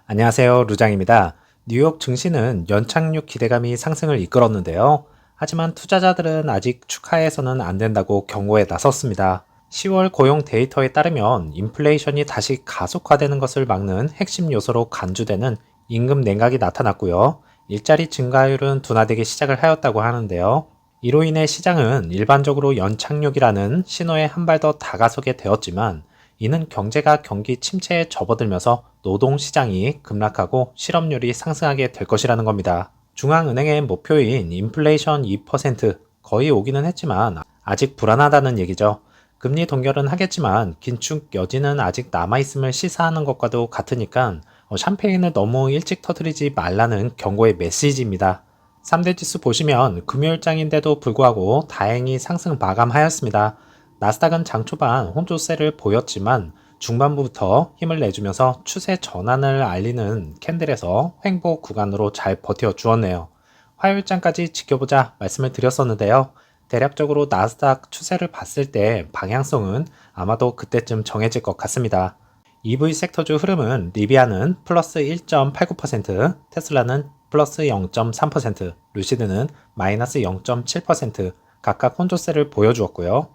안녕하세요. 루장입니다. 뉴욕 증시는 연착륙 기대감이 상승을 이끌었는데요. 하지만 투자자들은 아직 축하해서는 안 된다고 경고에 나섰습니다. 10월 고용 데이터에 따르면 인플레이션이 다시 가속화되는 것을 막는 핵심 요소로 간주되는 임금 냉각이 나타났고요. 일자리 증가율은 둔화되기 시작을 하였다고 하는데요. 이로 인해 시장은 일반적으로 연착륙이라는 신호에 한 발 더 다가서게 되었지만 이는 경제가 경기 침체에 접어들면서 노동시장이 급락하고 실업률이 상승하게 될 것이라는 겁니다. 중앙은행의 목표인 인플레이션 2% 거의 오기는 했지만 아직 불안하다는 얘기죠. 금리 동결은 하겠지만 긴축 여지는 아직 남아있음을 시사하는 것과도 같으니까 샴페인을 너무 일찍 터뜨리지 말라는 경고의 메시지입니다. 3대 지수 보시면 금요일장인데도 불구하고 다행히 상승 마감하였습니다. 나스닥은 장 초반 혼조세를 보였지만 중반부부터 힘을 내주면서 추세 전환을 알리는 캔들에서 횡보 구간으로 잘 버텨주었네요. 화요일장까지 지켜보자 말씀을 드렸었는데요. 대략적으로 나스닥 추세를 봤을 때 방향성은 아마도 그때쯤 정해질 것 같습니다. EV 섹터주 흐름은 리비아는 플러스 1.89%, 테슬라는 플러스 0.3%, 루시드는 마이너스 0.7% 각각 혼조세를 보여주었고요.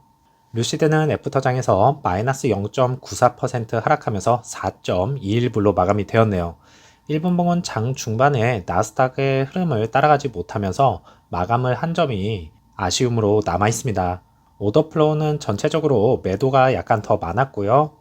루시드는 애프터장에서 마이너스 0.94% 하락하면서 4.21불로 마감이 되었네요. 일분봉은 장 중반에 나스닥의 흐름을 따라가지 못하면서 마감을 한 점이 아쉬움으로 남아 있습니다. 오더플로우는 전체적으로 매도가 약간 더 많았고요.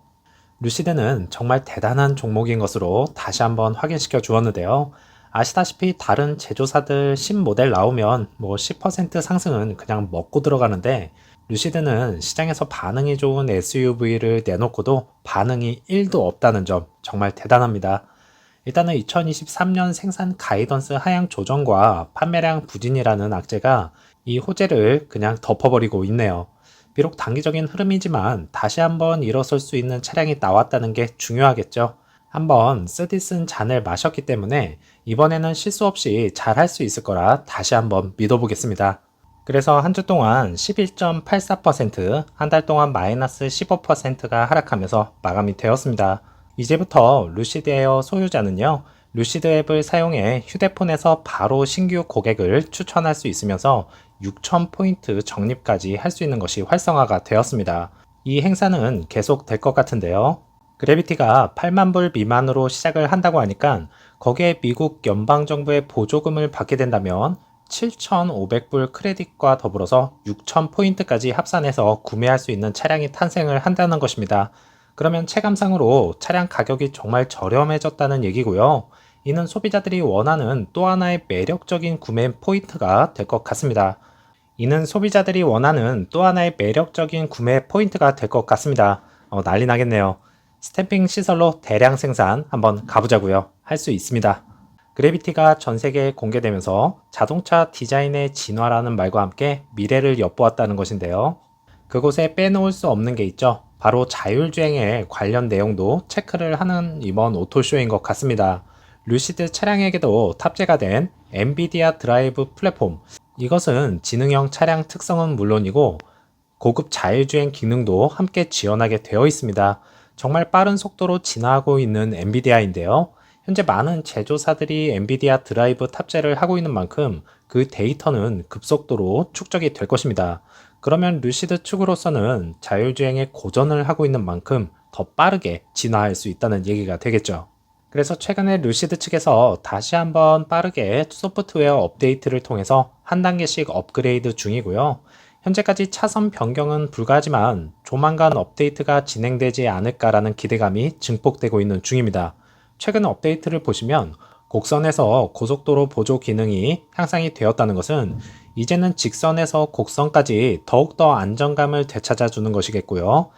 루시드는 정말 대단한 종목인 것으로 다시 한번 확인시켜 주었는데요. 아시다시피 다른 제조사들 신모델 나오면 10% 상승은 그냥 먹고 들어가는데 루시드는 시장에서 반응이 좋은 SUV를 내놓고도 반응이 1도 없다는 점 정말 대단합니다. 일단은 2023년 생산 가이던스 하향 조정과 판매량 부진이라는 악재가 이 호재를 그냥 덮어버리고 있네요. 비록 단기적인 흐름이지만 다시 한번 일어설 수 있는 차량이 나왔다는 게 중요하겠죠. 한번 쓰디쓴 잔을 마셨기 때문에 이번에는 실수 없이 잘 할 수 있을 거라 다시 한번 믿어보겠습니다. 그래서 한 주 동안 11.84%, 한 달 동안 마이너스 15%가 하락하면서 마감이 되었습니다. 이제부터 루시드 에어 소유자는요, 루시드 앱을 사용해 휴대폰에서 바로 신규 고객을 추천할 수 있으면서 6,000포인트 적립까지 할 수 있는 것이 활성화가 되었습니다. 이 행사는 계속 될 것 같은데요. 그래비티가 8만 불 미만으로 시작을 한다고 하니까 거기에 미국 연방정부의 보조금을 받게 된다면 7,500불 크레딧과 더불어서 6,000포인트까지 합산해서 구매할 수 있는 차량이 탄생을 한다는 것입니다. 그러면 체감상으로 차량 가격이 정말 저렴해졌다는 얘기고요. 이는 소비자들이 원하는 또 하나의 매력적인 구매 포인트가 될 것 같습니다. 이는 소비자들이 원하는 또 하나의 매력적인 구매 포인트가 될 것 같습니다. 난리 나겠네요. 스탬핑 시설로 대량 생산 한번 가보자고요. 할 수 있습니다. 그래비티가 전 세계에 공개되면서 자동차 디자인의 진화라는 말과 함께 미래를 엿보았다는 것인데요. 그곳에 빼놓을 수 없는 게 있죠. 바로 자율주행에 관련 내용도 체크를 하는 이번 오토쇼인 것 같습니다. 루시드 차량에게도 탑재가 된 엔비디아 드라이브 플랫폼. 이것은 지능형 차량 특성은 물론이고 고급 자율주행 기능도 함께 지원하게 되어 있습니다. 정말 빠른 속도로 진화하고 있는 엔비디아인데요. 현재 많은 제조사들이 엔비디아 드라이브 탑재를 하고 있는 만큼 그 데이터는 급속도로 축적이 될 것입니다. 그러면 루시드 측으로서는 자율주행에 고전을 하고 있는 만큼 더 빠르게 진화할 수 있다는 얘기가 되겠죠. 그래서 최근에 루시드 측에서 다시 한번 빠르게 소프트웨어 업데이트를 통해서 한 단계씩 업그레이드 중이고요. 현재까지 차선 변경은 불가하지만 조만간 업데이트가 진행되지 않을까라는 기대감이 증폭되고 있는 중입니다. 최근 업데이트를 보시면 곡선에서 고속도로 보조 기능이 향상이 되었다는 것은 이제는 직선에서 곡선까지 더욱더 안정감을 되찾아주는 것이겠고요.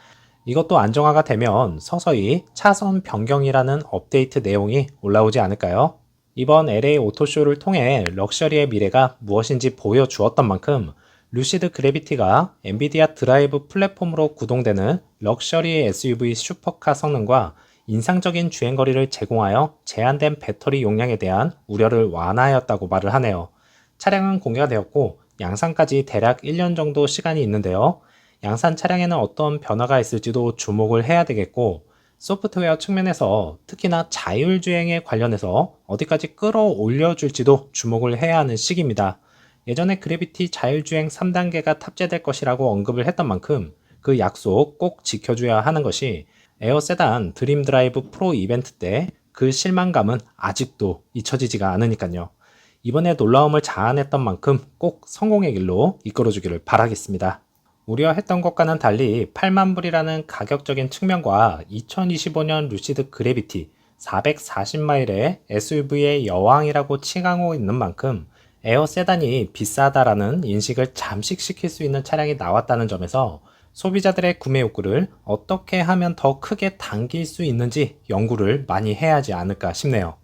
이것도 안정화가 되면 서서히 차선 변경이라는 업데이트 내용이 올라오지 않을까요? 이번 LA 오토쇼를 통해 럭셔리의 미래가 무엇인지 보여주었던 만큼 루시드 그래비티가 엔비디아 드라이브 플랫폼으로 구동되는 럭셔리 SUV 슈퍼카 성능과 인상적인 주행거리를 제공하여 제한된 배터리 용량에 대한 우려를 완화하였다고 말을 하네요. 차량은 공개가 되었고 양산까지 대략 1년 정도 시간이 있는데요. 양산 차량에는 어떤 변화가 있을지도 주목을 해야 되겠고 소프트웨어 측면에서 특히나 자율주행에 관련해서 어디까지 끌어올려줄지도 주목을 해야 하는 시기입니다. 예전에 그래비티 자율주행 3단계가 탑재될 것이라고 언급을 했던 만큼 그 약속 꼭 지켜줘야 하는 것이 에어 세단 드림 드라이브 프로 이벤트 때 그 실망감은 아직도 잊혀지지가 않으니까요. 이번에 놀라움을 자아냈던 만큼 꼭 성공의 길로 이끌어주기를 바라겠습니다. 우려했던 것과는 달리 8만 불이라는 가격적인 측면과 2025년 루시드 그래비티 440마일의 SUV의 여왕이라고 칭하고 있는 만큼 에어 세단이 비싸다라는 인식을 잠식시킬 수 있는 차량이 나왔다는 점에서 소비자들의 구매 욕구를 어떻게 하면 더 크게 당길 수 있는지 연구를 많이 해야 하지 않을까 싶네요.